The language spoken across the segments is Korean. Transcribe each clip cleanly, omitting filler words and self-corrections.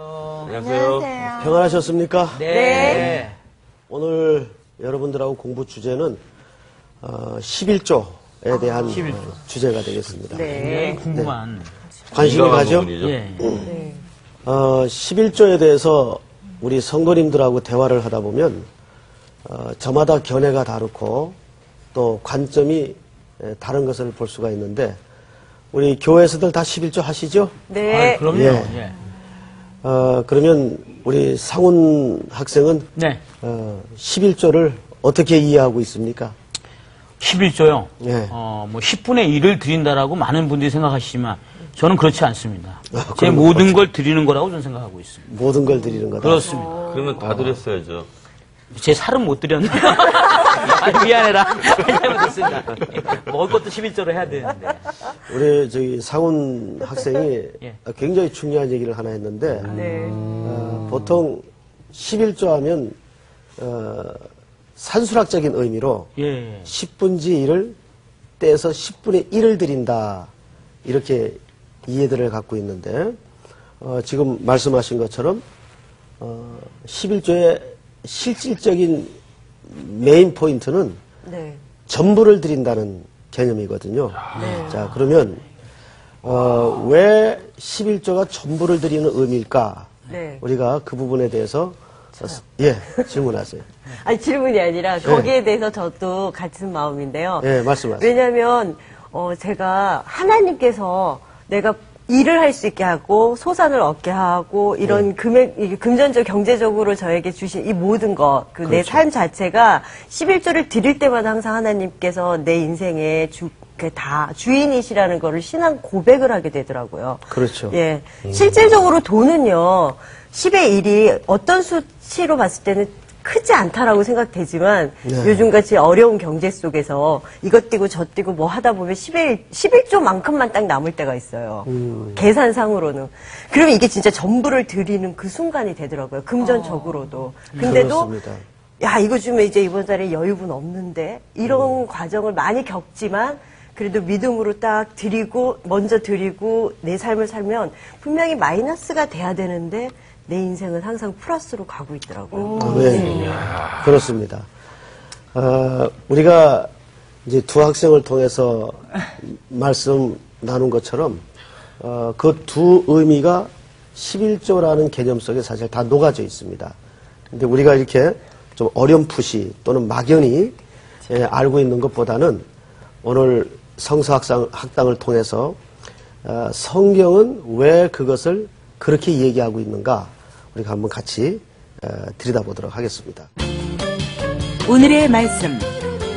안녕하세요. 평안하셨습니까? 네. 오늘 여러분들하고 공부 주제는 11조에 대한 11조. 주제가 되겠습니다. 네. 궁금한. 관심이 가죠? 예. 11조에 대해서 우리 성도님들하고 대화를 하다 보면 저마다 견해가 다르고 또 관점이 다른 것을 볼 수가 있는데 우리 교회에서들 다 11조 하시죠? 네. 그럼요. 예. 그러면 우리 상훈 학생은 네. 11조를 어떻게 이해하고 있습니까? 11조요. 예. 뭐 10분의 1을 드린다라고 많은 분들이 생각하시지만 저는 그렇지 않습니다. 제 그럼 모든 걸 드리는 거라고 저는 생각하고 있습니다. 모든 걸 드리는 거다. 그렇습니다. 그러면 다 드렸어야죠. 제 살은 못 드렸네. 아니, 미안해라. 잘못했습니다. 먹을 것도 11조로 해야 되는데. 우리 저기 상훈 학생이 예. 굉장히 중요한 얘기를 하나 했는데 네. 보통 11조 하면 산술학적인 의미로 예. 10분지 1을 떼서 10분의 1을 드린다 이렇게 이해들을 갖고 있는데 지금 말씀하신 것처럼 11조의 실질적인 메인 포인트는 네. 전부를 드린다는 개념이거든요. 네. 자, 그러면 왜 11조가 전부를 드리는 의미일까? 네. 우리가 그 부분에 대해서 예, 질문하세요. 아니, 질문이 아니라 거기에 대해서 저도 같은 마음인데요. 예, 말씀하세요. 왜냐면, 제가 하나님께서 내가 일을 할 수 있게 하고, 소산을 얻게 하고, 이런 금전적, 경제적으로 저에게 주신 이 모든 것, 내 그렇죠. 삶 자체가 11조를 드릴 때마다 항상 하나님께서 내 인생의 주인이시라는 거를 신앙 고백을 하게 되더라고요. 그렇죠. 예. 실질적으로 돈은요, 10의 1이 어떤 수치로 봤을 때는 크지 않다라고 생각되지만 네. 요즘같이 어려운 경제 속에서 이것 띄고 저 띄고 뭐 하다 보면 11조만큼만 딱 남을 때가 있어요. 계산상으로는. 그러면 이게 진짜 전부를 드리는 그 순간이 되더라고요. 금전적으로도. 근데도 그렇습니다. 야, 이거 주면 이제 이번 달에 여유분 없는데 이런 과정을 많이 겪지만 그래도 믿음으로 딱 드리고 먼저 드리고 내 삶을 살면 분명히 마이너스가 돼야 되는데 내 인생은 항상 플러스로 가고 있더라고요. 네, 그렇습니다. 우리가 이제 두 학생을 통해서 말씀 나눈 것처럼 그 두 의미가 11조라는 개념 속에 사실 다 녹아져 있습니다. 근데 우리가 이렇게 좀 어렴풋이 또는 막연히 알고 있는 것보다는 오늘 성서학당을 통해서 성경은 왜 그것을 그렇게 얘기하고 있는가 우리가 한번 같이 들여다보도록 하겠습니다. 오늘의 말씀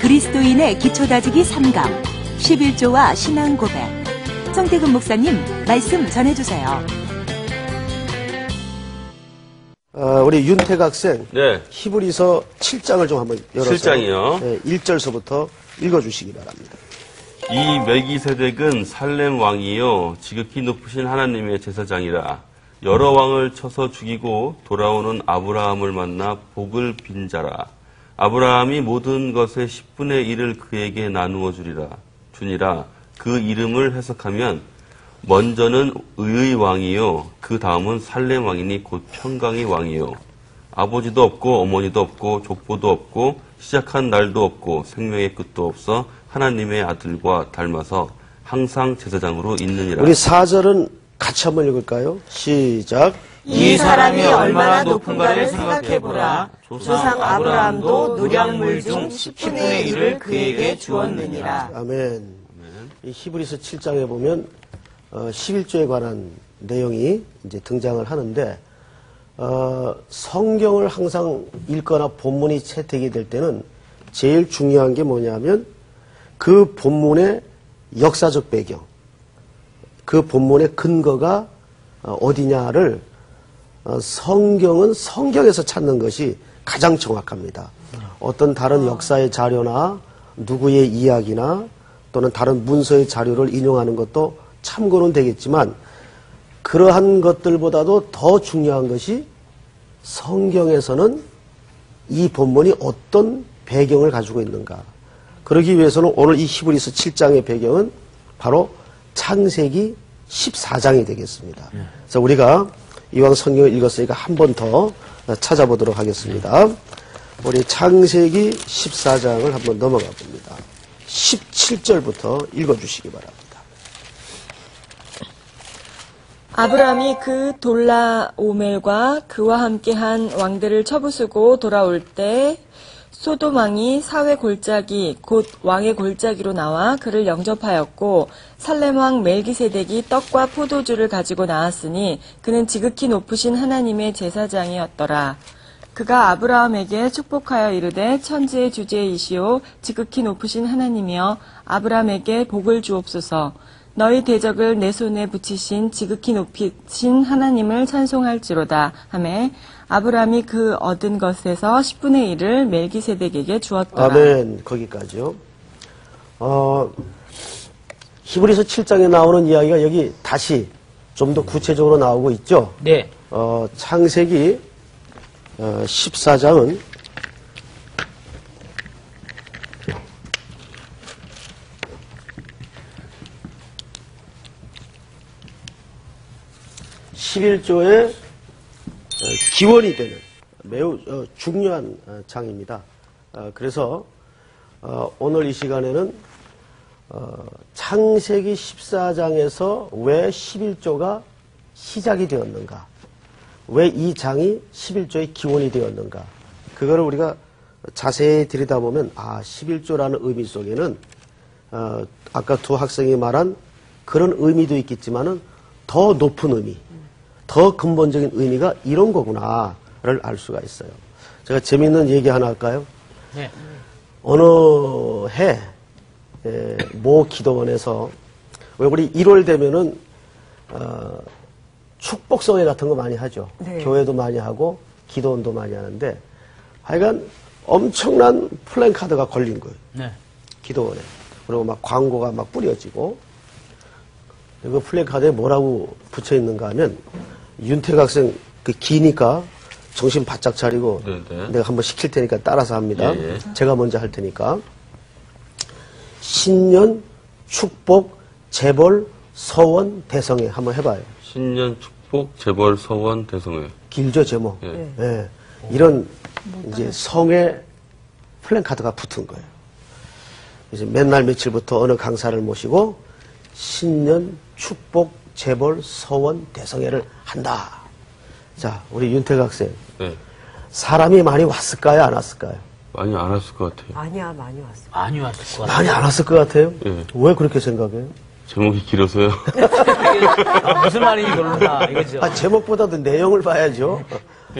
그리스도인의 기초다지기 3강 11조와 신앙 고백 성태근 목사님 말씀 전해주세요. 우리 윤택 학생 네. 히브리서 7장을 좀 한번 열어서 7장이요. 네, 1절서부터 읽어주시기 바랍니다. 이 멜기세덱은 살렘 왕이요 지극히 높으신 하나님의 제사장이라. 여러 왕을 쳐서 죽이고 돌아오는 아브라함을 만나 복을 빈 자라. 아브라함이 모든 것의 10분의 1을 그에게 나누어 주니라. 그 이름을 해석하면 먼저는 의의 왕이요 그 다음은 살렘 왕이니 곧 평강의 왕이요. 아버지도 없고 어머니도 없고 족보도 없고 시작한 날도 없고 생명의 끝도 없어 하나님의 아들과 닮아서 항상 제사장으로 있느니라. 우리 4절은 같이 한번 읽을까요? 시작. 이 사람이 얼마나 높은가를 생각해보라. 조상 아브라함도 노량물 중 10분의 1을 그에게 주었느니라. 아멘. 이 히브리서 7장에 보면 11조에 관한 내용이 이제 등장을 하는데 성경을 항상 읽거나 본문이 채택이 될 때는 제일 중요한 게 뭐냐면 그 본문의 역사적 배경, 그 본문의 근거가 어디냐를 성경은 성경에서 찾는 것이 가장 정확합니다. 어떤 다른 역사의 자료나 누구의 이야기나 또는 다른 문서의 자료를 인용하는 것도 참고는 되겠지만 그러한 것들보다도 더 중요한 것이 성경에서는 이 본문이 어떤 배경을 가지고 있는가. 그러기 위해서는 오늘 이 히브리서 7장의 배경은 바로 창세기 14장이 되겠습니다. 그래서 우리가 이왕 성경을 읽었으니까 한 번 더 찾아보도록 하겠습니다. 우리 창세기 14장을 한번 넘어가 봅니다. 17절부터 읽어주시기 바랍니다. 아브라함이 그 돌라오멜과 그와 함께한 왕들을 쳐부수고 돌아올 때 소돔 왕이 사회 골짜기 곧 왕의 골짜기로 나와 그를 영접하였고 살렘 왕 멜기세덱이 떡과 포도주를 가지고 나왔으니 그는 지극히 높으신 하나님의 제사장이었더라. 그가 아브라함에게 축복하여 이르되 천지의 주제이시오 지극히 높으신 하나님이여 아브라함에게 복을 주옵소서. 너희 대적을 내 손에 붙이신 지극히 높이신 하나님을 찬송할지로다 하매 아브라함이 그 얻은 것에서 10분의 1을 멜기세덱에게 주었더라. 아멘. 거기까지요. 히브리서 7장에 나오는 이야기가 여기 다시 좀 더 구체적으로 나오고 있죠. 네. 창세기 14장은 11조의 기원이 되는 매우 중요한 장입니다. 그래서 오늘 이 시간에는 창세기 14장에서 왜 11조가 시작이 되었는가, 왜 이 장이 11조의 기원이 되었는가, 그거를 우리가 자세히 들여다보면 11조라는 의미 속에는 아까 두 학생이 말한 그런 의미도 있겠지만은 더 높은 의미, 더 근본적인 의미가 이런 거구나를 알 수가 있어요. 제가 재미있는 얘기 하나 할까요? 네. 어느 해 모 기도원에서 왜 우리 1월 되면은 축복성회 같은 거 많이 하죠. 네. 교회도 많이 하고 기도원도 많이 하는데 하여간 엄청난 플랜카드가 걸린 거예요. 네. 기도원에. 그리고 막 광고가 막 뿌려지고 그 플랜카드에 뭐라고 붙여 있는가 하면 윤택 학생 그 기니까 정신 바짝 차리고 네네. 내가 한번 시킬 테니까 따라서 합니다. 예, 예. 제가 먼저 할 테니까. 신년 축복 재벌 서원 대성회 한번 해봐요. 신년 축복 재벌 서원 대성회. 길죠 제목. 예. 예. 이런 이제 성의 플랜카드가 붙은 거예요. 이제 맨날 며칠부터 어느 강사를 모시고 신년 축복 재벌 서원 대성회를 한다. 자, 우리 윤택 학생. 네. 사람이 많이 왔을까요? 안 왔을까요? 많이 안 왔을 것 같아요. 아니야, 많이 왔어. 많이 왔을 것 같아요. 많이 안 왔을 것 같아요? 예. 왜 그렇게 생각해요? 제목이 길어서요. 무슨 말인지 모른다 이거죠. 제목보다도 내용을 봐야죠.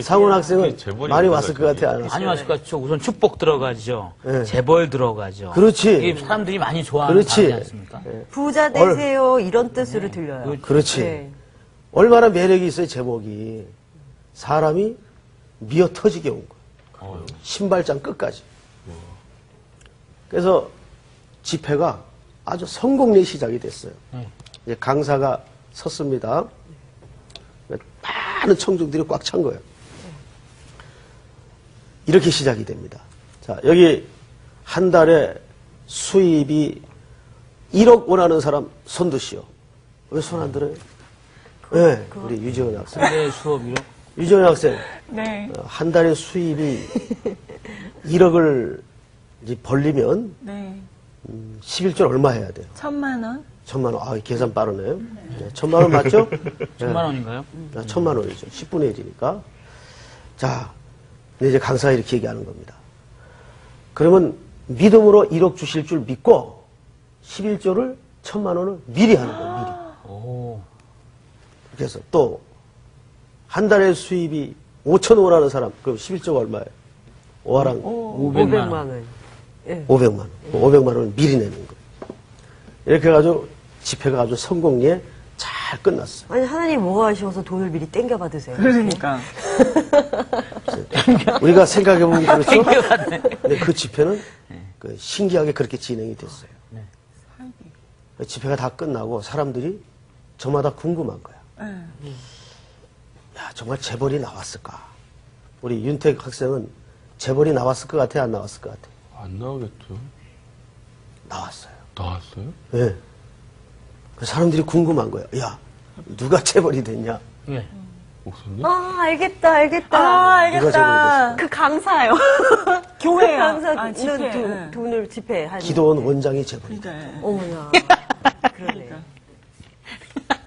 상훈 학생은 재벌이 많이 뭐가 왔을 것 같아요? 안 왔을 많이 것 왔을 것 같죠. 우선 축복 들어가죠. 네. 재벌 들어가죠. 그렇지. 이게 사람들이 많이 좋아하는 그렇지. 단어지 않습니까? 부자 되세요. 이런 뜻으로 들려요. 그렇지. 네. 얼마나 매력이 있어요, 제목이. 사람이 미어 터지게 온 거예요. 신발장 끝까지. 그래서 집회가 아주 성공리에 시작이 됐어요. 이제 강사가 섰습니다. 많은 청중들이 꽉 찬 거예요. 이렇게 시작이 됩니다. 자, 여기 한 달에 수입이 1억 원하는 사람 손 드시오. 왜 손 안 들어요? 네, 우리 유지원 학생. 네, 수업이요. 유지원 학생. 네. 한 달에 수입이 1억을 이제 벌리면 네. 11조 얼마 해야 돼요? 1,000만 원? 1,000만 원. 계산 빠르네요. 네, 1,000만 원 맞죠? 1,000만 원인가요? 1,000만 원이죠. 10분의 1이니까. 자, 근데 이제 강사가 이렇게 얘기하는 겁니다. 그러면 믿음으로 1억 주실 줄 믿고 11조를 1,000만 원을 미리 하는 거예요. 미리. 오. 그래서 또 한 달에 수입이 5천 원 하는 사람, 그럼 11조가 얼마예요? 5화랑 500만 원. 예. 500만 원. 500만 원을 미리 내는 거예요. 이렇게 해가지고 집회가 아주 성공리에 잘 끝났어요. 아니, 하나님 뭐 하셔서 돈을 미리 땡겨 받으세요? 그러니까. 우리가 생각해보면 그렇죠? 근데 그 집회는 그 신기하게 그렇게 진행이 됐어요. 그 집회가 다 끝나고 사람들이 저마다 궁금한 거야. 야, 정말 재벌이 나왔을까? 우리 윤택 학생은 재벌이 나왔을 것 같아요? 안 나왔을 것 같아요? 안 나오겠죠. 나왔어요. 나왔어요? 예. 그 사람들이 궁금한 거예요. 야, 누가 재벌이 됐냐? 예. 목사님? 알겠다. 알겠다. 그 강사요. 교회 강사 집회. 돈을 집회하는. 기도원 원장이 제보니 어머나. 그러네.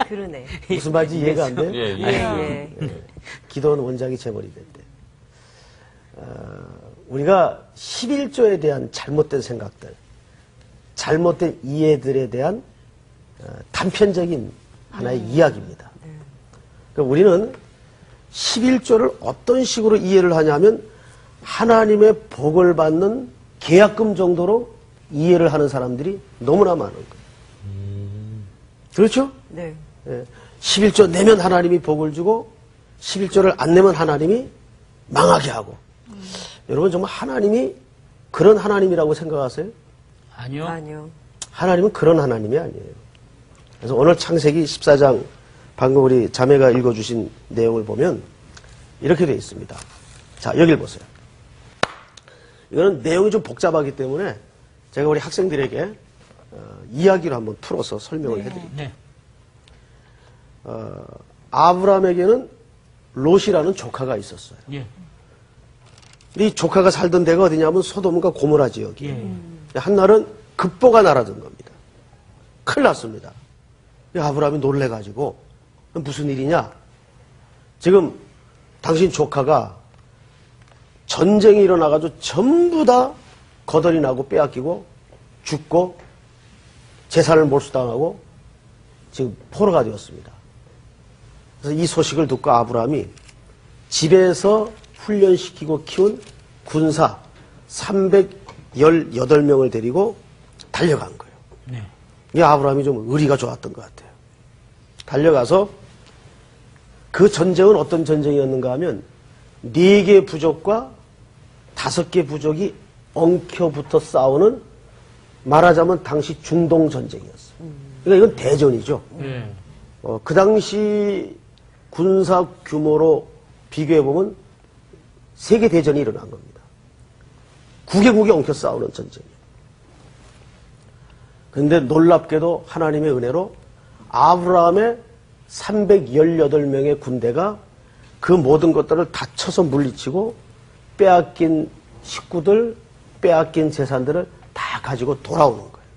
그러네. 무슨 말인지 이해가 안 돼요? 예, 예. 예. 기도원 원장이 재벌이 됐대. 우리가 11조에 대한 잘못된 생각들, 잘못된 이해들에 대한 단편적인 하나의 이야기입니다. 그러니까 우리는 11조를 어떤 식으로 이해를 하냐면 하나님의 복을 받는 계약금 정도로 이해를 하는 사람들이 너무나 많은 거예요. 그렇죠? 네. 11조 내면 하나님이 복을 주고 11조를 안 내면 하나님이 망하게 하고. 여러분 정말 하나님이 그런 하나님이라고 생각하세요? 아니요. 하나님은 그런 하나님이 아니에요. 그래서 오늘 창세기 14장 방금 우리 자매가 읽어주신 내용을 보면 이렇게 되어 있습니다. 자, 여길 보세요. 이거는 내용이 좀 복잡하기 때문에 제가 우리 학생들에게 이야기를 한번 풀어서 설명을 해드릴게요. 네. 아브라함에게는 롯이라는 조카가 있었어요. 예. 이 조카가 살던 데가 어디냐면 소돔과 고모라 지역이에요. 예. 한날은 급보가 날아든 겁니다. 큰일 났습니다. 아브라함이 놀래가지고 무슨 일이냐? 지금 당신 조카가 전쟁이 일어나가지고 전부 다 거덜이 나고 빼앗기고 죽고 재산을 몰수당하고 지금 포로가 되었습니다. 그래서 이 소식을 듣고 아브라함이 집에서 훈련시키고 키운 군사 318명을 데리고 달려간 거예요. 네. 이 아브라함이 좀 의리가 좋았던 것 같아요. 달려가서 그 전쟁은 어떤 전쟁이었는가 하면 4개 부족과 5개 부족이 엉켜붙어 싸우는 말하자면 당시 중동 전쟁이었어요. 그러니까 이건 대전이죠. 예. 그 당시 군사 규모로 비교해보면 세계 대전이 일어난 겁니다. 9개국이 엉켜 싸우는 전쟁이에요. 그런데 놀랍게도 하나님의 은혜로 아브라함의 318명의 군대가 그 모든 것들을 다 쳐서 물리치고 빼앗긴 식구들, 빼앗긴 재산들을 다 가지고 돌아오는 거예요.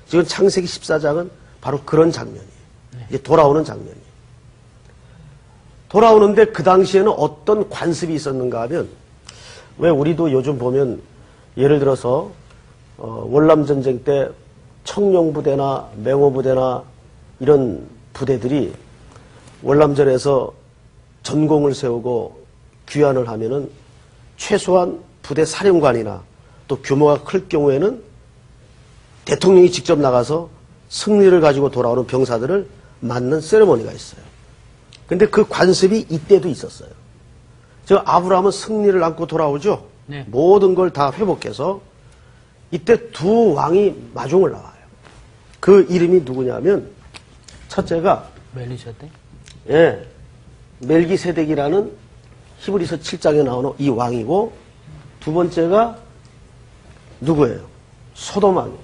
지금 창세기 14장은 바로 그런 장면이에요. 이제 돌아오는 장면이에요. 돌아오는데 그 당시에는 어떤 관습이 있었는가 하면 왜 우리도 요즘 보면 예를 들어서 월남전쟁 때 청룡부대나 맹호부대나 이런 부대들이 월남전에서 전공을 세우고 귀환을 하면은 최소한 부대 사령관이나 또 규모가 클 경우에는 대통령이 직접 나가서 승리를 가지고 돌아오는 병사들을 맞는 세레모니가 있어요. 근데 그 관습이 이때도 있었어요. 저 아브라함은 승리를 안고 돌아오죠. 네. 모든 걸 다 회복해서 이때 두 왕이 마중을 나와요. 그 이름이 누구냐면 첫째가 멜리세덱? 예, 멜기세덱이라는 히브리서 7장에 나오는 이 왕이고 두 번째가 누구예요? 소돔왕이에요.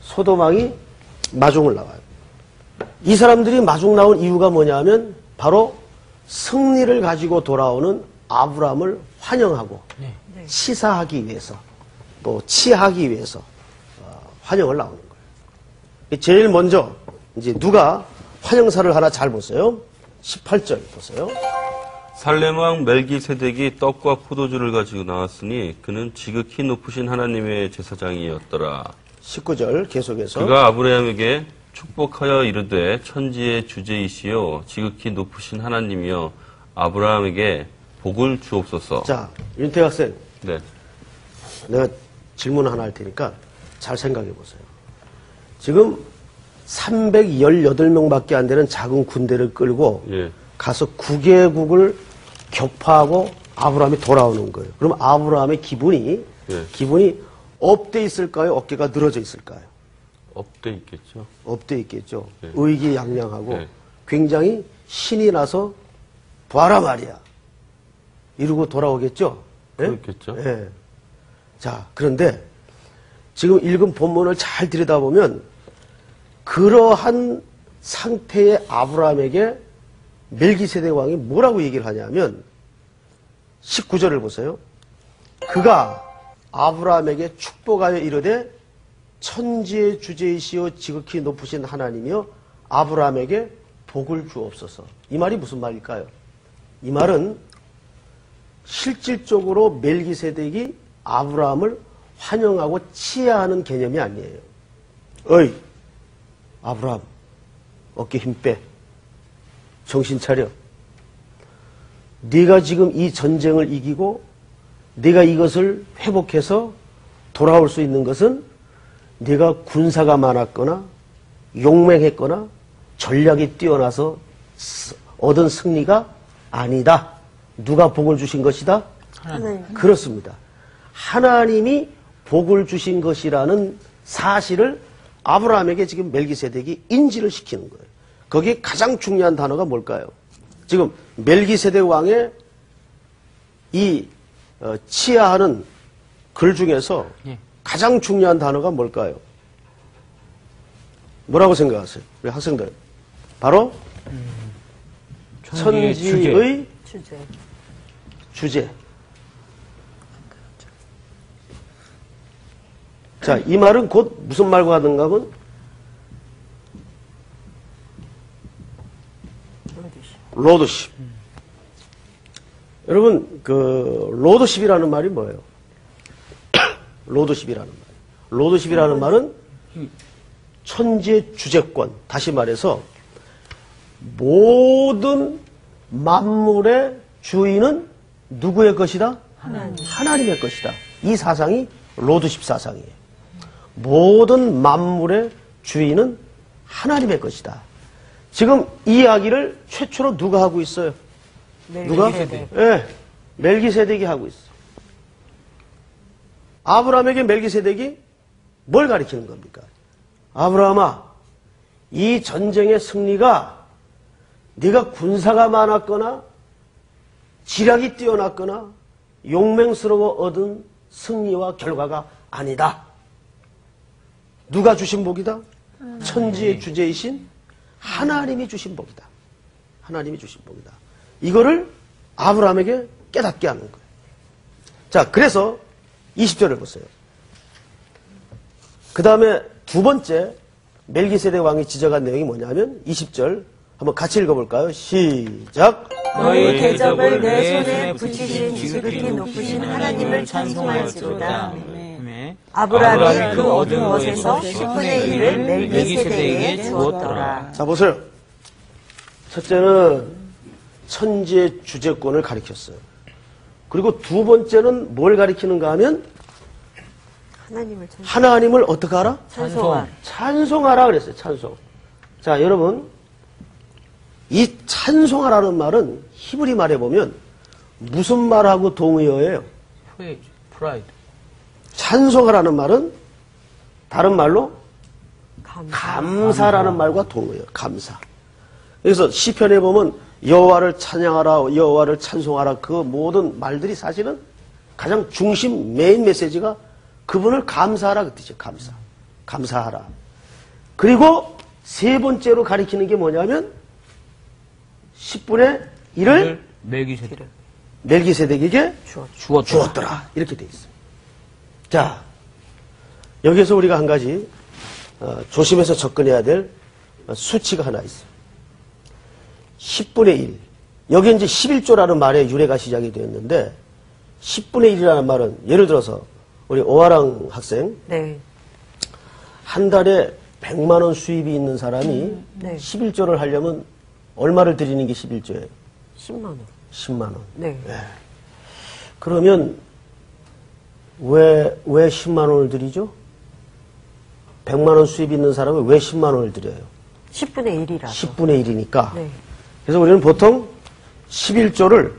소돔왕이 마중을 나와요. 이 사람들이 마중 나온 이유가 뭐냐면 바로 승리를 가지고 돌아오는 아브라함을 환영하고 네. 치사하기 위해서 또 치하기 위해서 환영을 나오는 거예요. 제일 먼저 이제 누가 환영사를 하나 잘 보세요. 18절 보세요. 살렘왕 멜기세덱이 떡과 포도주를 가지고 나왔으니 그는 지극히 높으신 하나님의 제사장이었더라. 19절 계속해서 그가 아브라함에게 축복하여 이르되 천지의 주제이시요 지극히 높으신 하나님이여 아브라함에게 복을 주옵소서. 자, 윤태 학생 네. 내가 질문 하나 할 테니까 잘 생각해 보세요. 지금 318명밖에 안 되는 작은 군대를 끌고 예. 가서 9개국을 격파하고 아브라함이 돌아오는 거예요. 그럼 아브라함의 기분이 업돼 있을까요? 어깨가 늘어져 있을까요? 업돼 있겠죠. 업돼 있겠죠. 네. 의기양양하고 네. 굉장히 신이 나서 봐라 말이야. 이러고 돌아오겠죠. 예? 그렇겠죠. 예. 자, 그런데 지금 읽은 본문을 잘 들여다보면 그러한 상태의 아브라함에게 멜기세덱 왕이 뭐라고 얘기를 하냐면 19절을 보세요. 그가 아브라함에게 축복하여 이르되 천지의 주제이시오 지극히 높으신 하나님이여 아브라함에게 복을 주옵소서. 이 말이 무슨 말일까요? 이 말은 실질적으로 멜기세덱이 아브라함을 환영하고 치하하는 개념이 아니에요. 어이 아브라함 어깨 힘 빼. 정신 차려. 네가 지금 이 전쟁을 이기고 네가 이것을 회복해서 돌아올 수 있는 것은 네가 군사가 많았거나 용맹했거나 전략이 뛰어나서 얻은 승리가 아니다. 누가 복을 주신 것이다? 하나님. 그렇습니다. 하나님이 복을 주신 것이라는 사실을 아브라함에게 지금 멜기세덱이 인지를 시키는 거예요. 거기에 가장 중요한 단어가 뭘까요? 지금 멜기세덱 왕의 이 치하하는 글 중에서 가장 중요한 단어가 뭘까요? 뭐라고 생각하세요? 우리 학생들. 바로 천지의 주제. 주제. 자, 이 말은 곧 무슨 말과 같은가 하면 로드십. 여러분, 로드십이라는 말이 뭐예요? 로드십이라는 말. 로드십이라는 말은 천지의 주재권. 다시 말해서 모든 만물의 주인은 누구의 것이다? 하나님의 것이다. 이 사상이 로드십 사상이에요. 모든 만물의 주인은 하나님의 것이다. 지금 이 이야기를 최초로 누가 하고 있어요? 누가? 예, 멜기세덱이 하고 있어. 아브라함에게 멜기세덱이 뭘 가리키는 겁니까? 아브라함아, 이 전쟁의 승리가 네가 군사가 많았거나 지략이 뛰어났거나 용맹스러워 얻은 승리와 결과가 아니다. 누가 주신 복이다? 천지의 주제이신 하나님이 주신 복이다. 하나님이 주신 복이다. 이거를 아브라함에게 깨닫게 하는 거예요. 자, 그래서 20절을 보세요. 그 다음에 두 번째 멜기세덱 왕이 지적한 내용이 뭐냐면 20절 한번 같이 읽어볼까요? 시작. 너희 대적을 내 손에 붙이신 지극히 높으신 하나님을 찬송할지로다. 아브라함이 그 얻은 것에서 10분의 1을 멜기세덱에게 주었더라. 자, 보세요. 첫째는 천지의 주재권을 가리켰어요. 그리고 두 번째는 뭘 가리키는가 하면 하나님을 어떻게 하라? 찬송하라 그랬어요. 찬송. 자, 여러분, 이 찬송하라는 말은 히브리 말에 보면 무슨 말하고 동의어예요? 프라이드. 찬송하라는 말은 다른 말로 감사라는 말과 동의어요. 감사. 그래서 시편에 보면 여호와를 찬양하라, 여호와를 찬송하라, 그 모든 말들이 사실은 가장 중심 메인 메시지가 그분을 감사하라 그 뜻이에요. 감사. 감사하라. 그리고 세 번째로 가리키는 게 뭐냐면 10분의 1을 멜기세덱에게 주었더라. 이렇게 돼 있어요. 자, 여기에서 우리가 한 가지 조심해서 접근해야 될 수치가 하나 있어요. 10분의 1. 여기 이제 11조라는 말의 유래가 시작이 되었는데 10분의 1이라는 말은 예를 들어서 우리 오하랑 학생 네. 한 달에 100만 원 수입이 있는 사람이 네. 11조를 하려면 얼마를 드리는 게 11조예요? 10만 원. 10만 원. 네. 네. 그러면 왜 10만 원을 드리죠? 100만 원 수입 있는 사람은 왜 10만 원을 드려요? 10분의 1이라서. 10분의 1이니까. 네. 그래서 우리는 보통 11조를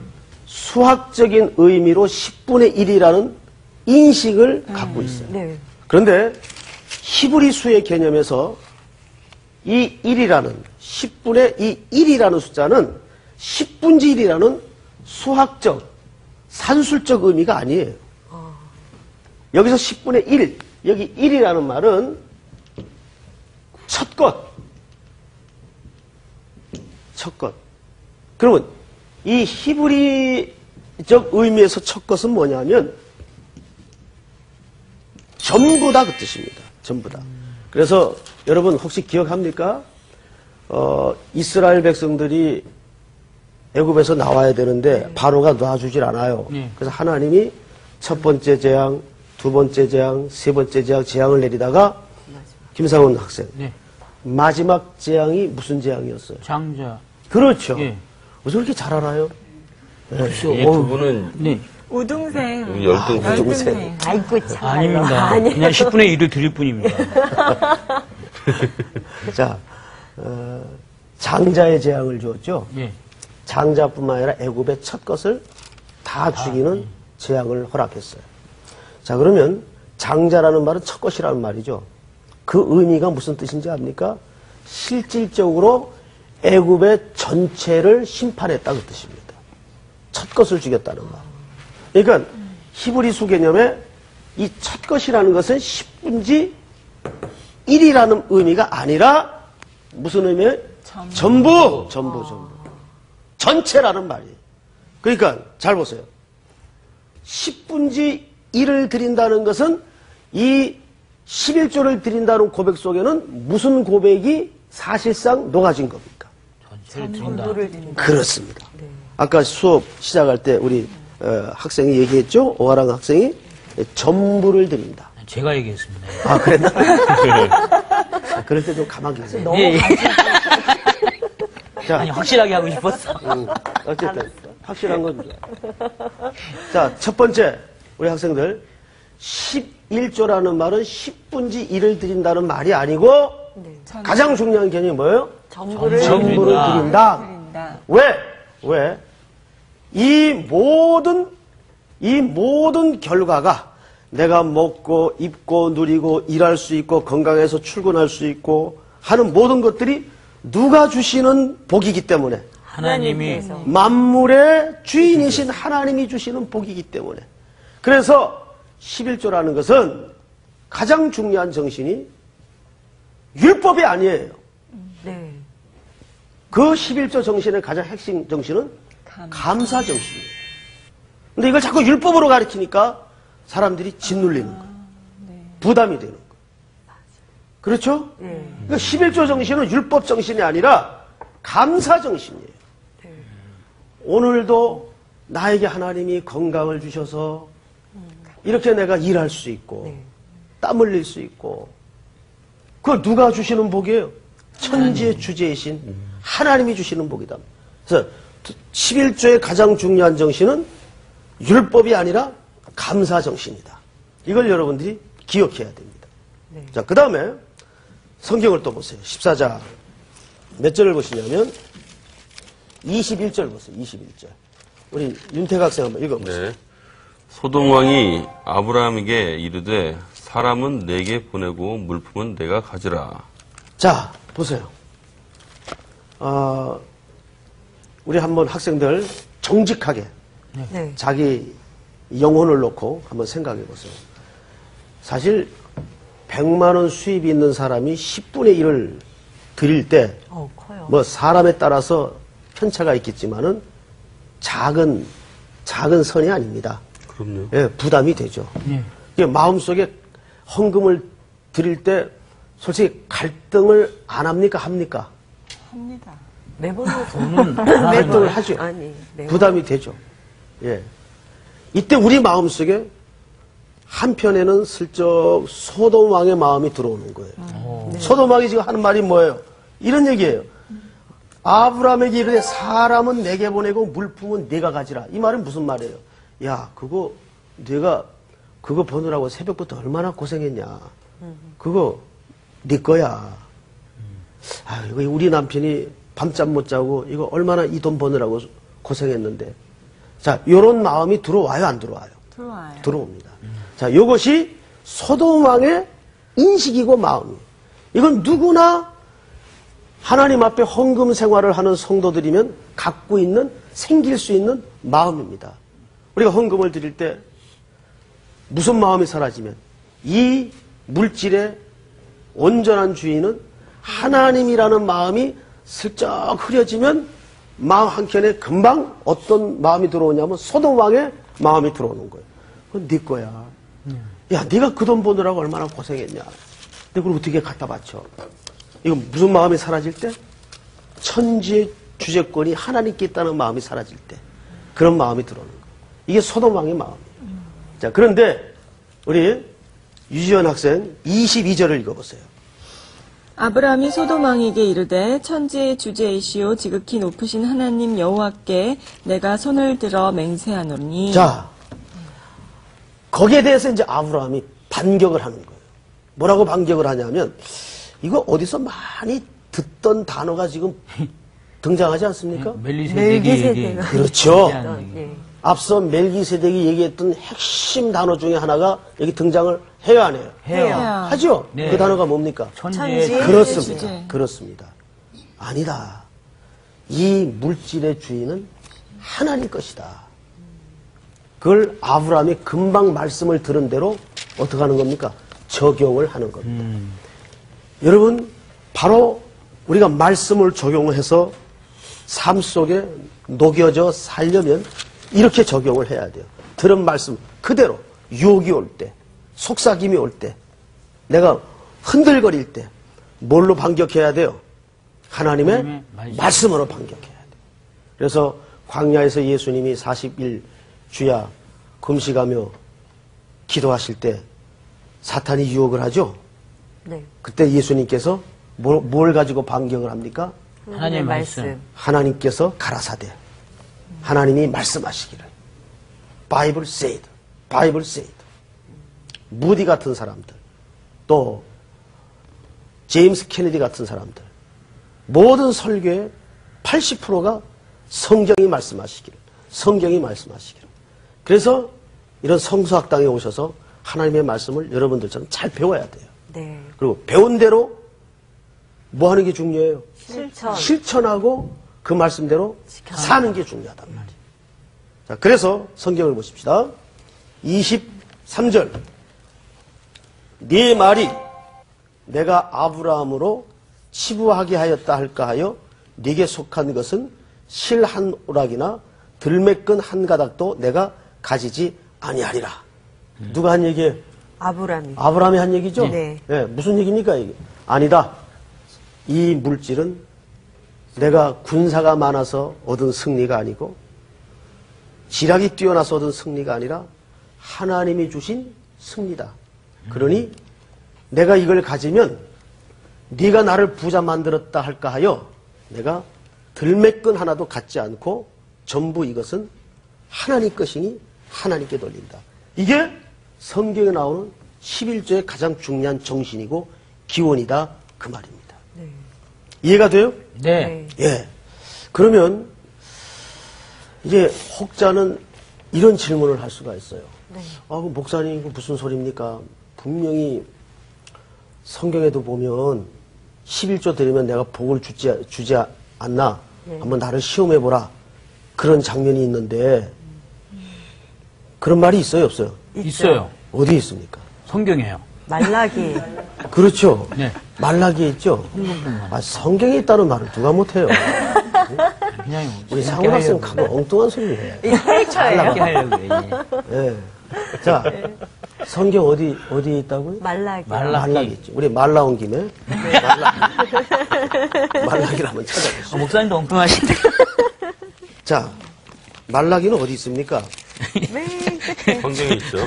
수학적인 의미로 10분의 1이라는 인식을 갖고 있어요. 네. 그런데 히브리 수의 개념에서 이 1이라는 10분의 이 1이라는 숫자는 10분지 1이라는 수학적, 산술적 의미가 아니에요. 여기서 10분의 1, 여기 1이라는 말은 첫 것. 그러면 이 히브리적 의미에서 첫 것은 뭐냐면 전부다 그 뜻입니다. 전부다. 그래서 여러분 혹시 기억합니까? 이스라엘 백성들이 애굽에서 나와야 되는데 바로가 놔주질 않아요. 그래서 하나님이 첫 번째 재앙, 두 번째 재앙, 세 번째 재앙을 내리다가 김상훈 학생 마지막 재앙이 무슨 재앙이었어요? 장자. 그렇죠. 예. 왜 저렇게 잘 알아요? 예, 그분은 네. 우등생. 열등생. 아이고, 참. 아닙니다. 아니. 그냥 10분의 1을 드릴 뿐입니다. 자, 장자의 재앙을 주었죠. 예. 장자뿐만 아니라 애굽의 첫 것을 다 죽이는 재앙을 허락했어요. 자, 그러면 장자라는 말은 첫 것이라는 말이죠. 그 의미가 무슨 뜻인지 압니까? 실질적으로 애굽의 전체를 심판했다 그 뜻입니다. 첫 것을 죽였다는 말. 그러니까 히브리수 개념에 이 첫 것이라는 것은 10분지 1이라는 의미가 아니라 무슨 의미예요? 전부. 전체라는 말이에요. 그러니까 잘 보세요. 10분지 1을 드린다는 것은 이 11조를 드린다는 고백 속에는 무슨 고백이 사실상 녹아진 겁니까? 전부를 드린다. 그렇습니다. 아까 수업 시작할 때 우리 학생이 얘기했죠? 오하랑 학생이 전부를 드린다. 제가 얘기했습니다. 아, 그랬나? 그럴 때 좀 가만히 계세요. 너무 예, 예. 자, 아니, 확실하게 하고 싶었어. 어쨌든 확실한 건. 자, 첫 번째 우리 학생들 11조라는 말은 10분지 1을 드린다는 말이 아니고 가장 중요한 개념이 뭐예요? 전부를 전부를 드린다. 왜? 이 모든 결과가 내가 먹고 입고 누리고 일할 수 있고 건강해서 출근할 수 있고 하는 모든 것들이 누가 주시는 복이기 때문에 하나님이 만물의 주인이신 하나님이 주시는 복이기 때문에 그래서 11조라는 것은 가장 중요한 정신이 율법이 아니에요. 네. 그 11조 정신의 가장 핵심 정신은 감사 정신이에요. 근데 이걸 자꾸 율법으로 가르치니까 사람들이 짓눌리는 거예요. 부담이 되는 거예요. 그렇죠? 그러니까 11조 정신은 율법 정신이 아니라 감사 정신이에요. 오늘도 나에게 하나님이 건강을 주셔서 이렇게 내가 일할 수 있고 땀 흘릴 수 있고 그걸 누가 주시는 복이에요? 천지의 주제이신 하나님이 주시는 복이다. 그래서 11조의 가장 중요한 정신은 율법이 아니라 감사 정신이다. 이걸 여러분들이 기억해야 됩니다. 자, 그 다음에 성경을 또 보세요. 14장 몇 절을 보시냐면 21절 보세요. 21절. 우리 윤택 학생 한번 읽어보세요. 네. 소돔 왕이 아브라함에게 이르되 사람은 내게 보내고 물품은 내가 가지라. 자, 보세요. 우리 한번 학생들 정직하게 네. 자기 영혼을 놓고 한번 생각해 보세요. 사실 100만 원 수입이 있는 사람이 10분의 1을 드릴 때 커요. 뭐 사람에 따라서 편차가 있겠지만은 작은 선이 아닙니다. 그럼요. 예, 부담이 되죠. 이게 마음속에 헌금을 드릴 때 솔직히 갈등을 안 합니까? 합니까? 합니다. 매번으로 갈등을 하죠. 아니, 부담이 되죠. 예. 이때 우리 마음속에 한편에는 슬쩍 소돔 왕의 마음이 들어오는 거예요. 소돔 왕이 지금 하는 말이 뭐예요? 이런 얘기예요. 아브라함에게 이르되 사람은 내게 보내고 물품은 네가 가지라. 이 말은 무슨 말이에요? 야, 네가 그거 보느라고 새벽부터 얼마나 고생했냐. 그거 네 거야. 아, 이거 우리 남편이 밤잠 못 자고 이거 얼마나 이 돈 버느라고 고생했는데. 자, 요런 마음이 들어와요, 안 들어와요? 들어와요. 들어옵니다. 자, 요것이 소돔 왕의 인식이고 마음이에요. 이건 누구나 하나님 앞에 헌금 생활을 하는 성도들이면 갖고 있는, 생길 수 있는 마음입니다. 우리가 헌금을 드릴 때 무슨 마음이 사라지면 이 물질의 온전한 주인은 하나님이라는 마음이 슬쩍 흐려지면 마음 한켠에 금방 어떤 마음이 들어오냐면 소돔 왕의 마음이 들어오는 거예요. 그건 네 거야. 야, 네가 그 돈 버느라고 얼마나 고생했냐. 근데 그걸 어떻게 갖다 바쳐? 이거 무슨 마음이 사라질 때? 천지의 주재권이 하나님께 있다는 마음이 사라질 때. 그런 마음이 들어오는 거예요. 이게 소돔 왕의 마음이에요. 자, 그런데 우리 유지연 학생 22절을 읽어보세요. 아브라함이 소돔 왕에게 이르되 천지의 주제이시오 지극히 높으신 하나님 여호와께 내가 손을 들어 맹세하노니. 자, 거기에 대해서 이제 아브라함이 반격을 하는 거예요. 뭐라고 반격을 하냐면 이거 어디서 많이 듣던 단어가 지금 등장하지 않습니까? 멜기세덱이 그렇죠. 예. 앞서 멜기세덱이 얘기했던 핵심 단어 중에 하나가 여기 등장을 해야 안 해요? 해요. 하죠? 네. 그 단어가 뭡니까? 천지의 그렇습니다. 주제. 그렇습니다. 아니다. 이 물질의 주인은 하나님 것이다. 그걸 아브라함이 금방 말씀을 들은 대로 어떻게 하는 겁니까? 적용을 하는 겁니다. 여러분, 바로 우리가 말씀을 적용해서 삶 속에 녹여져 살려면 이렇게 적용을 해야 돼요. 들은 말씀 그대로 유혹이 올 때, 속삭임이 올 때, 내가 흔들거릴 때 뭘로 반격해야 돼요? 하나님의 말씀으로 반격해야 돼요. 그래서 광야에서 예수님이 40일 주야 금식하며 기도하실 때 사탄이 유혹을 하죠. 네. 그때 예수님께서 뭘 가지고 반격을 합니까? 하나님의 말씀. 하나님께서 가라사대 하나님이 말씀하시기를 바이블 세이드 바이블 세이드 무디 같은 사람들 또 제임스 케네디 같은 사람들 모든 설교의 80%가 성경이 말씀하시기를 성경이 말씀하시기를 그래서 이런 성서학당에 오셔서 하나님의 말씀을 여러분들처럼 잘 배워야 돼요. 네. 그리고 배운 대로 뭐 하는 게 중요해요? 실천하고 그 말씀대로 사는 게 중요하단 말이에요. 자, 그래서 성경을 보십시다. 23절. 네 말이 내가 아브라함으로 치부하게 하였다 할까 하여 네게 속한 것은 실 한 오락이나 들매끈 한 가닥도 내가 가지지 아니하리라. 누가 한 얘기예요? 아브라함이. 아브라함이 한 얘기죠? 네. 네, 무슨 얘기입니까, 이게? 아니다. 이 물질은 내가 군사가 많아서 얻은 승리가 아니고, 지략이 뛰어나서 얻은 승리가 아니라, 하나님이 주신 승리다. 그러니, 내가 이걸 가지면, 네가 나를 부자 만들었다 할까 하여, 내가 들매끈 하나도 갖지 않고, 전부 이것은 하나님 것이니, 하나님께 돌린다. 이게 성경에 나오는 11조의 가장 중요한 정신이고 기원이다 그 말입니다. 네. 이해가 돼요? 네. 예. 그러면 이제 혹자는 이런 질문을 할 수가 있어요. 네. 아, 그 목사님 그 무슨 소리입니까? 분명히 성경에도 보면 11조 드리면 내가 복을 주지 않나? 한번 나를 시험해보라. 그런 장면이 있는데 그런 말이 있어요, 없어요? 있어요. 어디 있습니까? 성경이에요. 말라기. 그렇죠. 네. 말라기에 있죠. 아, 성경에 있다는 말을 누가 못해요. 그냥 우리 상훈 학생 가면 엉뚱한 소리 해. 캐릭터예요. 이렇게 하려고. 예. 자, 성경 어디에 있다고요? 말라기. 말라기 있죠. 우리 말 나온 김에 말라기를 한번 찾아보시죠. 목사님도 엉뚱하신데. 자, 말라기는 어디 있습니까? 맨 끝에. 성경에 있죠.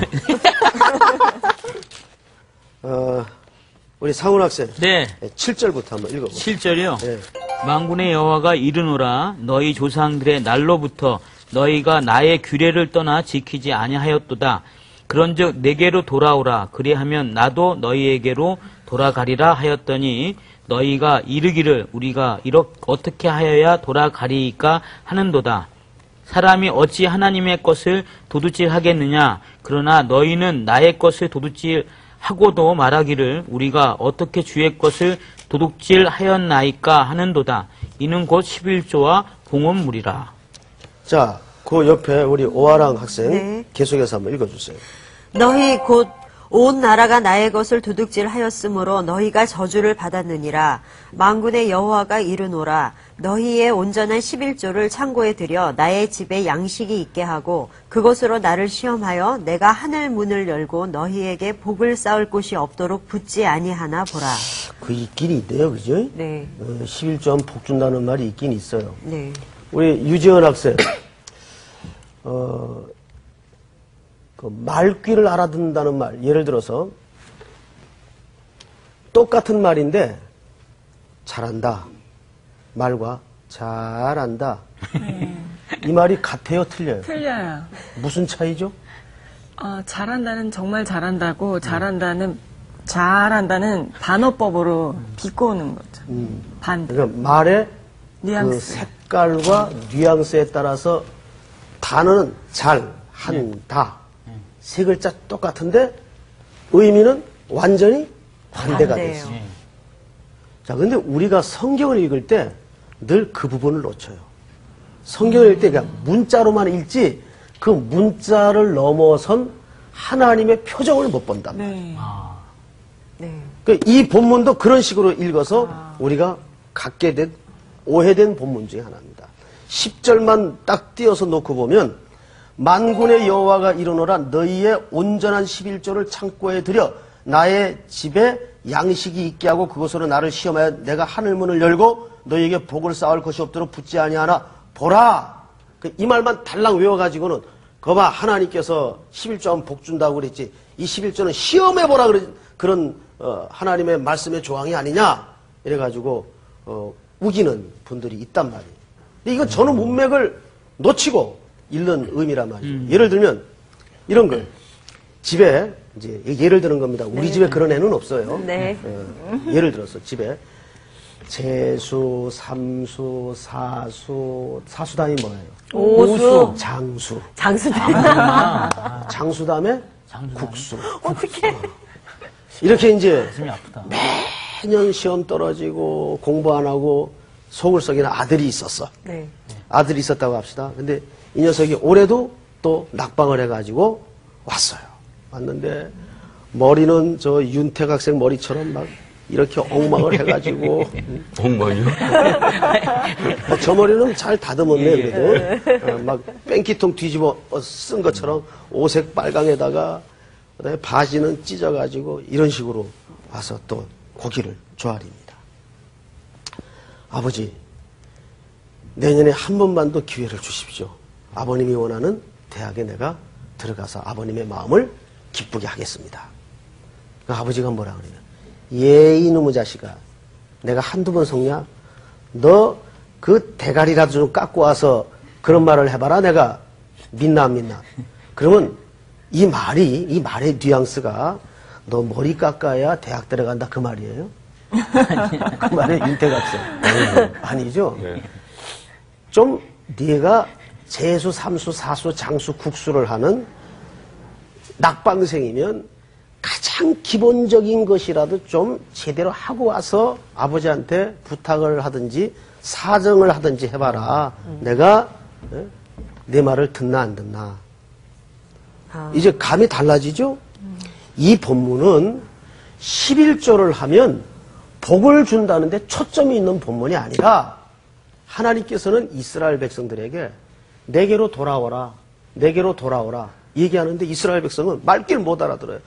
우리 상훈 학생. 네. 7절부터 한번 읽어보세요. 7절이요. 네. 만군의 여호와가 이르노라 너희 조상들의 날로부터 너희가 나의 규례를 떠나 지키지 아니하였도다. 그런즉 내게로 돌아오라. 그리하면 나도 너희에게로 돌아가리라 하였더니 너희가 이르기를 우리가 어떻게 하여야 돌아가리이까 하는도다. 사람이 어찌 하나님의 것을 도둑질하겠느냐. 그러나 너희는 나의 것을 도둑질하고도 말하기를 우리가 어떻게 주의 것을 도둑질하였나이까 하는도다. 이는 곧 11조와 봉헌물이라. 자, 그 옆에 우리 오아랑 학생 네. 계속해서 한번 읽어주세요. 너희 곧 온 나라가 나의 것을 도둑질하였으므로 너희가 저주를 받았느니라. 만군의 여호와가 이르노라. 너희의 온전한 11조를 창고에 들여 나의 집에 양식이 있게 하고 그것으로 나를 시험하여 내가 하늘 문을 열고 너희에게 복을 쌓을 곳이 없도록 붙지 아니하나 보라. 그 있긴 있네요, 그죠? 네. 11조 복 준다는 말이 있긴 있어요. 네. 우리 유지원 학생, 그 말귀를 알아듣는다는 말, 예를 들어서 똑같은 말인데 잘한다 말과 잘한다 이 말이 같아요, 틀려요? 틀려요. 무슨 차이죠? 잘한다는 정말 잘한다고, 잘한다는 반어법으로 비꼬는 거죠. 반대. 그러니까 말의 그 뉘앙스. 색깔과 뉘앙스에 따라서 단어는 잘, 한다 세 글자 똑같은데 의미는 완전히 반대가 반대예요. 됐어요. 자, 근데 우리가 성경을 읽을 때 늘 그 부분을 놓쳐요. 성경을 읽을 때 그냥 문자로만 읽지 그 문자를 넘어선 하나님의 표정을 못 본다. 네. 네. 그러니까 이 본문도 그런 식으로 읽어서 우리가 갖게 된 오해된 본문 중에 하나입니다. 10절만 딱 띄어서 놓고 보면 만군의 여호와가 이르노라 너희의 온전한 11조를 창고에 들여 나의 집에 양식이 있게 하고 그것으로 나를 시험하여 내가 하늘문을 열고 너희에게 복을 쌓을 것이 없도록 붙지 아니하나 보라. 이 말만 달랑 외워가지고는 거봐 하나님께서 11조 하면 복 준다고 그랬지 이 11조는 시험해보라 그런 하나님의 말씀의 조항이 아니냐 이래가지고 우기는 분들이 있단 말이에요. 근데 이건 전후 문맥을 놓치고 읽는 의미란 말이죠. 예를 들면 이런 거 집에 이제 예를 드는 겁니다. 우리 집에 그런 애는 없어요. 네. 예를 들어서 집에 재수, 삼수, 사수, 사수담이 뭐예요? 오수. 장수. 장수. 장수 다음에 국수. 어떻게? 이렇게 이제 가슴이 아프다. 매년 시험 떨어지고 공부 안 하고 속을 썩이는 아들이 있었어. 네. 아들이 있었다고 합시다. 근데 이 녀석이 올해도 또 낙방을 해가지고 왔어요. 왔는데 머리는 저 윤택 학생 머리처럼 막 이렇게 엉망을 해가지고 엉망이요? 저 머리는 잘 다듬었네 그래도 막 뺑기통 뒤집어 쓴 것처럼 오색 빨강에다가 그다음에 바지는 찢어가지고 이런 식으로 와서 또 고기를 조아립니다. 아버지 내년에 한 번만 더 기회를 주십시오. 아버님이 원하는 대학에 내가 들어가서 아버님의 마음을 기쁘게 하겠습니다. 그 아버지가 뭐라 그래요? 예, 이놈의 자식아. 내가 한두 번 속냐? 너 그 대가리라도 좀 깎고 와서 그런 말을 해봐라. 내가 믿나 안 믿나? 그러면 이 말의 뉘앙스가 너 머리 깎아야 대학 들어간다 그 말이에요? 그 말에 윤택학생. 아니죠? 네. 좀 네가 재수, 삼수, 사수, 장수, 국수를 하는 낙방생이면 가장 기본적인 것이라도 좀 제대로 하고 와서 아버지한테 부탁을 하든지 사정을 하든지 해봐라. 내가 내 말을 듣나 안 듣나. 이제 감이 달라지죠? 이 본문은 11조를 하면 복을 준다는데 초점이 있는 본문이 아니라 하나님께서는 이스라엘 백성들에게 내게로 돌아오라. 내게로 돌아오라. 얘기하는데 이스라엘 백성은 말귀를 못 알아들어요.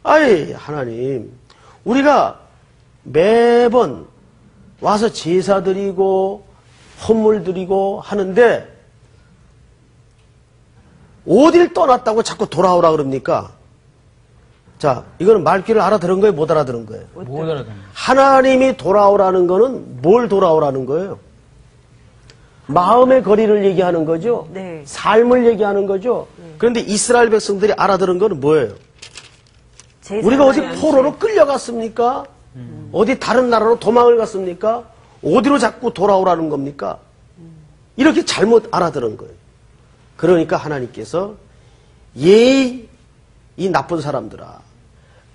아이 하나님 우리가 매번 와서 제사 드리고 헌물 드리고 하는데 어딜 떠났다고 자꾸 돌아오라 그럽니까? 자 이거는 말귀를 알아들은 거예요? 못 알아들은 거예요? 못 알아듣는. 하나님이 돌아오라는 거는 뭘 돌아오라는 거예요? 마음의 거리를 얘기하는 거죠? 네. 삶을 얘기하는 거죠? 그런데 이스라엘 백성들이 알아들은 거는 뭐예요? 우리가 어디 포로로 끌려갔습니까? 어디 다른 나라로 도망을 갔습니까? 어디로 자꾸 돌아오라는 겁니까? 이렇게 잘못 알아들은 거예요. 그러니까 하나님께서 이 나쁜 사람들아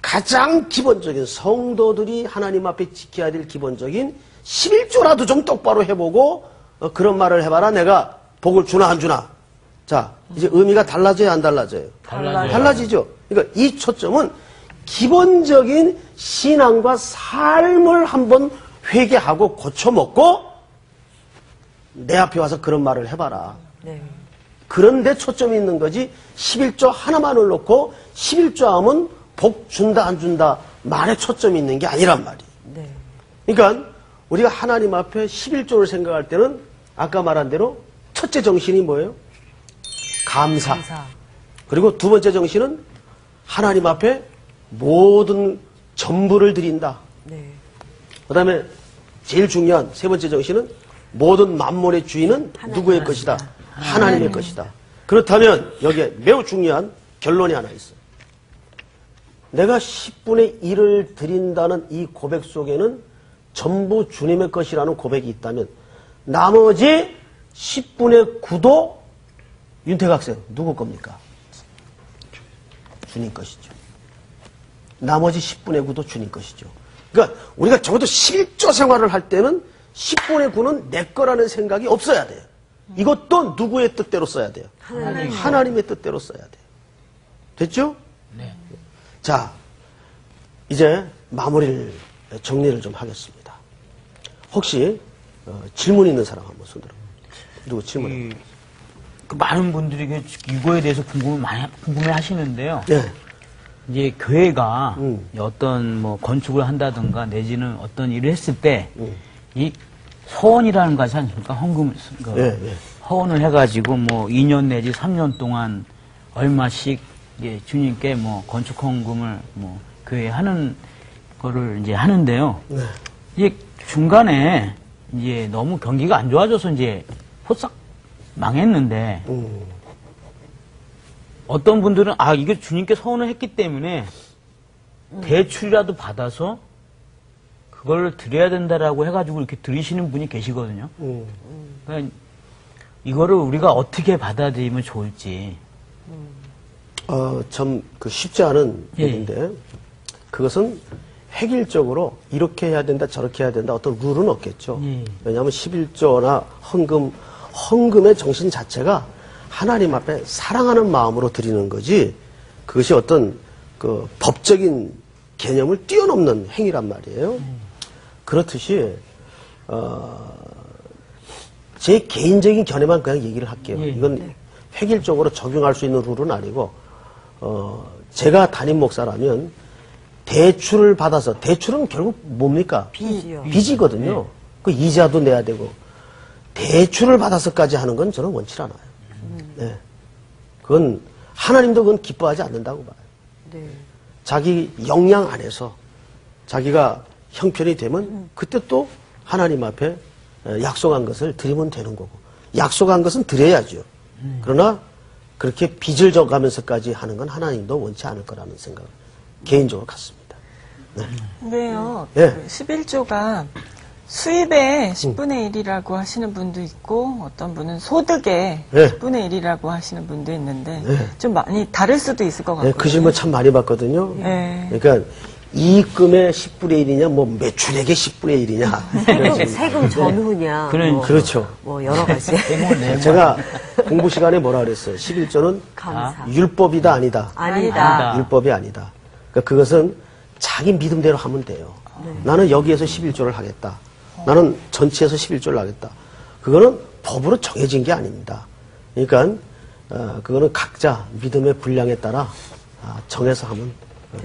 가장 기본적인 성도들이 하나님 앞에 지켜야 될 기본적인 11조라도 좀 똑바로 해보고 그런 말을 해봐라. 내가 복을 주나 안 주나. 자 이제 의미가 달라져요 안 달라져요? 달라지죠. 그러니까 이 초점은 기본적인 신앙과 삶을 한번 회개하고 고쳐먹고 내 앞에 와서 그런 말을 해봐라. 네. 그런데 초점이 있는 거지 11조 하나만을 놓고 11조 하면 복 준다 안 준다 말에 초점이 있는 게 아니란 말이에요. 네. 그러니까 우리가 하나님 앞에 11조를 생각할 때는 아까 말한 대로 첫째 정신이 뭐예요? 감사. 그리고 두 번째 정신은 하나님 앞에 모든 전부를 드린다. 네. 그 다음에 제일 중요한 세 번째 정신은 모든 만물의 주인은 누구의 것이다? 하나님의 것이다. 그렇다면 여기에 매우 중요한 결론이 하나 있어요. 내가 10분의 1을 드린다는 이 고백 속에는 전부 주님의 것이라는 고백이 있다면 나머지 10분의 9도 윤택 학생 누구 겁니까? 주님 것이죠. 나머지 10분의 9도 주님 것이죠. 그러니까 우리가 적어도 11조 생활을 할 때는 10분의 9는 내 거라는 생각이 없어야 돼요. 이것도 누구의 뜻대로 써야 돼요? 하나님의 뜻대로 써야 돼요. 됐죠? 네. 자, 이제 마무리를, 정리를 좀 하겠습니다. 혹시 질문 있는 사람 한번 손 들어. 누구 질문해? 그 많은 분들이 이거에 대해서 궁금해 하시는데요. 네. 이제 교회가 어떤 뭐 건축을 한다든가 내지는 어떤 일을 했을 때 이 서원이라는 것이 않습니까? 헌금, 허원을 해가지고 뭐 2년 내지 3년 동안 얼마씩 이제 주님께 뭐 건축 헌금을 뭐 교회에 하는 거를 이제 하는데요. 네. 이제 중간에 이제 너무 경기가 안 좋아져서 이제 포싹 망했는데 어떤 분들은 이게 주님께 서원을 했기 때문에 대출이라도 받아서 그걸 드려야 된다라고 해가지고 이렇게 드리시는 분이 계시거든요. 그러니까 이거를 우리가 어떻게 받아들이면 좋을지. 참 쉽지 않은 일인데 그것은 획일적으로 이렇게 해야 된다 저렇게 해야 된다 어떤 룰은 없겠죠. 왜냐하면 11조나 헌금의 정신 자체가 하나님 앞에 사랑하는 마음으로 드리는 거지 그것이 어떤 그 법적인 개념을 뛰어넘는 행위란 말이에요. 그렇듯이 제 개인적인 견해만 그냥 얘기를 할게요. 이건 획일적으로 적용할 수 있는 룰은 아니고 제가 담임 목사라면 대출을 받아서 대출은 결국 뭡니까? 빚이요. 빚이거든요. 그 이자도 내야 되고 대출을 받아서까지 하는 건 저는 원치 않아요. 네. 그건 하나님도 그건 기뻐하지 않는다고 봐요. 네. 자기 역량 안에서 자기가 형편이 되면 그때 또 하나님 앞에 약속한 것을 드리면 되는 거고 약속한 것은 드려야죠. 그러나 그렇게 빚을 져가면서까지 하는 건 하나님도 원치 않을 거라는 생각을 개인적으로 갖습니다. 네. 근데요, 네. 그 11조가 수입의 10분의 1이라고 하시는 분도 있고 어떤 분은 소득의 네. 10분의 1이라고 하시는 분도 있는데 좀 많이 다를 수도 있을 것 같거든요. 그 질문 참 많이 받거든요. 네. 그러니까 이익금의 10분의 1이냐, 뭐 매출액의 10분의 1이냐. 세금 전후냐. 그렇죠. 뭐 여러 가지. 제가 공부 시간에 뭐라 그랬어요? 11조는 감사. 율법이다, 아니다. 아니다. 율법이 아니다. 그러니까 그것은 자기 믿음대로 하면 돼요. 나는 여기에서 11조를 하겠다. 나는 전체에서 11조를 하겠다. 그거는 법으로 정해진 게 아닙니다. 그러니까 그거는 각자 믿음의 분량에 따라 정해서 하면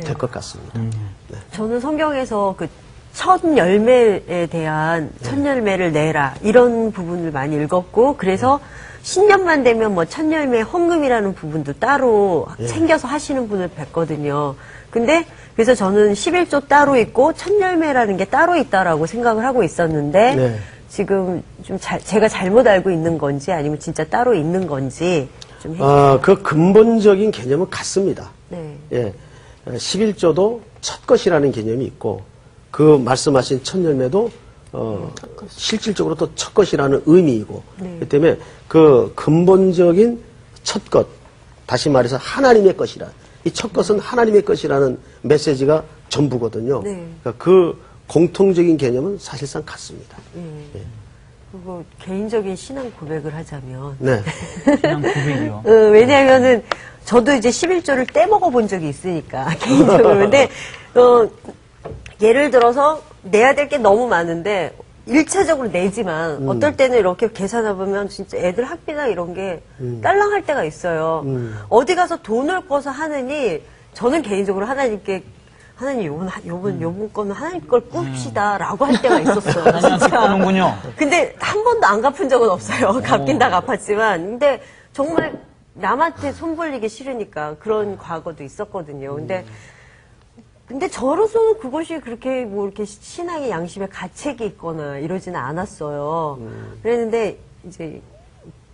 될 것 같습니다. 네. 저는 성경에서 그 첫 열매에 대한 첫 열매를 내라 이런 부분을 많이 읽었고 그래서 신년만 되면 뭐 첫 열매 헌금이라는 부분도 따로 챙겨서 하시는 분을 뵀거든요. 근데 그래서 저는 11조 따로 있고 첫 열매라는 게 따로 있다라고 생각을 하고 있었는데 네. 지금 좀 제가 잘못 알고 있는 건지 아니면 진짜 따로 있는 건지 좀 그 근본적인 개념은 같습니다. 네. 예. 11조도 첫 것이라는 개념이 있고 그 말씀하신 첫 열매도 실질적으로 또 첫 것이라는 의미이고 그렇기 때문에 그 근본적인 첫 것, 다시 말해서 하나님의 것이라 이 첫 것은 하나님의 것이라는 메시지가 전부거든요. 네. 그러니까 그 공통적인 개념은 사실상 같습니다. 예. 그리고 개인적인 신앙 고백을 하자면 네. 그냥 고백이요. 왜냐하면은 저도 이제 11조를 떼먹어 본 적이 있으니까 개인적으로 근데 예를 들어서 내야 될 게 너무 많은데 일차적으로 내지만 어떨 때는 이렇게 계산해보면 진짜 애들 학비나 이런 게 딸랑할 때가 있어요. 어디 가서 돈을 꿔서 하느니 저는 개인적으로 하나님께 하나님 요번 거는 하나님 걸 꿉시다라고 할 때가 있었어요. 하나님한테 꿔는군요. 근데 한 번도 안 갚은 적은 없어요. 갚긴 다 갚았지만. 근데 정말 남한테 손 벌리기 싫으니까 그런 과거도 있었거든요. 근데 저로서는 그것이 그렇게 뭐 이렇게 신앙의 양심에 가책이 있거나 이러지는 않았어요. 그랬는데 이제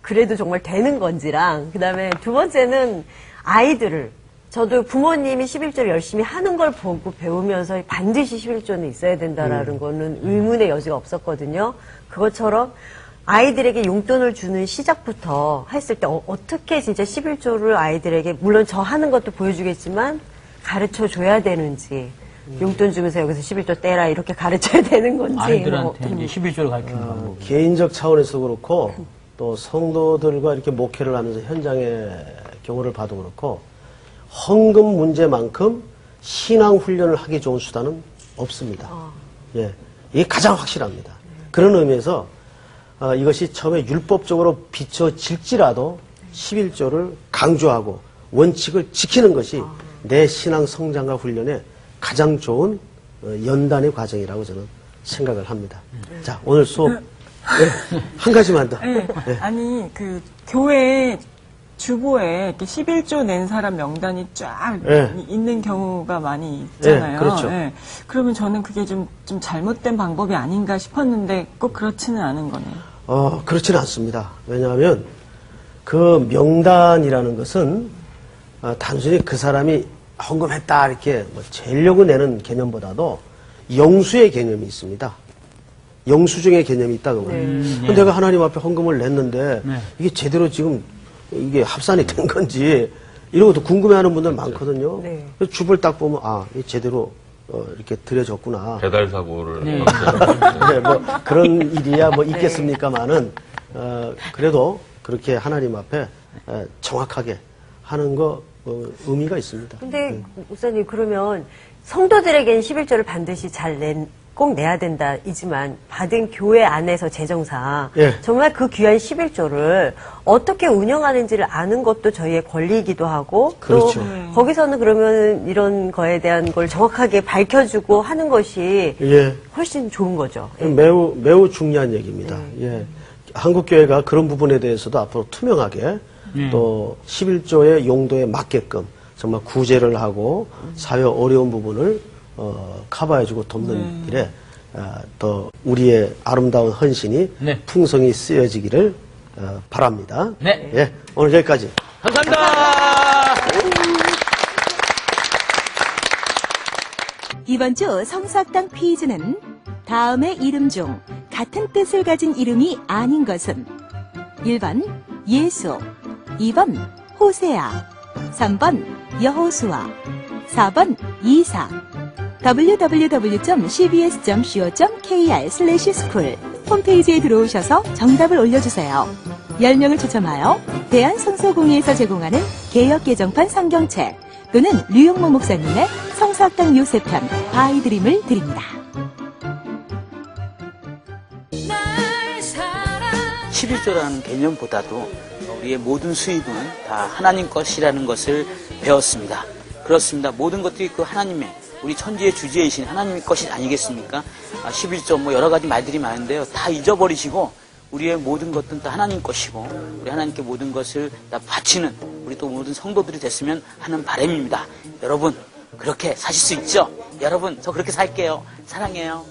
그래도 정말 되는 건지랑 그다음에 두 번째는 아이들을 저도 부모님이 11조를 열심히 하는 걸 보고 배우면서 반드시 11조는 있어야 된다라는 거는 의문의 여지가 없었거든요. 그것처럼 아이들에게 용돈을 주는 시작부터 했을 때 어떻게 진짜 11조를 아이들에게 물론 저 하는 것도 보여주겠지만 가르쳐 줘야 되는지 용돈 주면서 여기서 11조 떼라 이렇게 가르쳐야 되는 건지 아이들한테 이제 11조를 가르치는 방법. 개인적 차원에서 그렇고 또 성도들과 이렇게 목회를 하면서 현장의 경우를 봐도 그렇고 헌금 문제만큼 신앙 훈련을 하기 좋은 수단은 없습니다. 예, 이게 가장 확실합니다. 그런 의미에서 이것이 처음에 율법적으로 비춰질지라도 11조를 강조하고 원칙을 지키는 것이 내 신앙 성장과 훈련에 가장 좋은 연단의 과정이라고 저는 생각을 합니다. 자, 오늘 수업 한 가지만 더. 네. 아니 그 교회 주보에 이렇게 11조 낸 사람 명단이 쫙 있는 경우가 많이 있잖아요. 그렇죠. 그러면 저는 그게 좀 잘못된 방법이 아닌가 싶었는데 꼭 그렇지는 않은 거네요. 그렇지는 않습니다. 왜냐하면 그 명단이라는 것은 단순히 그 사람이 헌금했다 이렇게 뭐 재려고 내는 개념보다도 영수의 개념이 있습니다. 영수증의 개념이 있다고 그래요. 내가 하나님 앞에 헌금을 냈는데 이게 제대로 지금 이게 합산이 된 건지 이런 것도 궁금해하는 분들 많거든요. 그래서 주보를 딱 보면 이게 제대로 이렇게 드려졌구나. 배달 사고를 네, 뭐 그런 일이야 뭐 있겠습니까만은 그래도 그렇게 하나님 앞에 정확하게 하는 거 의미가 있습니다. 근데 목사님 그러면 성도들에게는 11조를 반드시 꼭 내야 된다이지만 받은 교회 안에서 재정상 정말 그 귀한 11조를 어떻게 운영하는지를 아는 것도 저희의 권리이기도 하고 그렇죠. 또 거기서는 그러면 이런 거에 대한 걸 정확하게 밝혀주고 하는 것이 훨씬 좋은 거죠. 매우 중요한 얘기입니다. 한국 교회가 그런 부분에 대해서도 앞으로 투명하게 또 11조의 용도에 맞게끔 정말 구제를 하고 사회 어려운 부분을 커버해주고 돕는 일에 더 우리의 아름다운 헌신이 풍성히 쓰여지기를 바랍니다. 예, 오늘 여기까지. 감사합니다. 이번 주 성서학당 퀴즈는 다음의 이름 중 같은 뜻을 가진 이름이 아닌 것은 1번 예수, 2번 호세아, 3번 여호수아, 4번 이사. www.cbs.co.kr/school 홈페이지에 들어오셔서 정답을 올려주세요. 10명을 추첨하여 대한성서공회에서 제공하는 개역개정판 성경책 또는 류용모 목사님의 성서학당 요셉편 바이드림을 드립니다. 11조라는 개념보다도 우리의 모든 수입은 다 하나님 것이라는 것을 배웠습니다. 그렇습니다. 모든 것들이 그 하나님의 우리 천지의 주제이신 하나님의 것이 아니겠습니까? 11조 뭐 여러 가지 말들이 많은데요. 다 잊어버리시고 우리의 모든 것은 다 하나님 것이고 우리 하나님께 모든 것을 다 바치는 우리 또 모든 성도들이 됐으면 하는 바람입니다. 여러분 그렇게 사실 수 있죠? 여러분 저 그렇게 살게요. 사랑해요.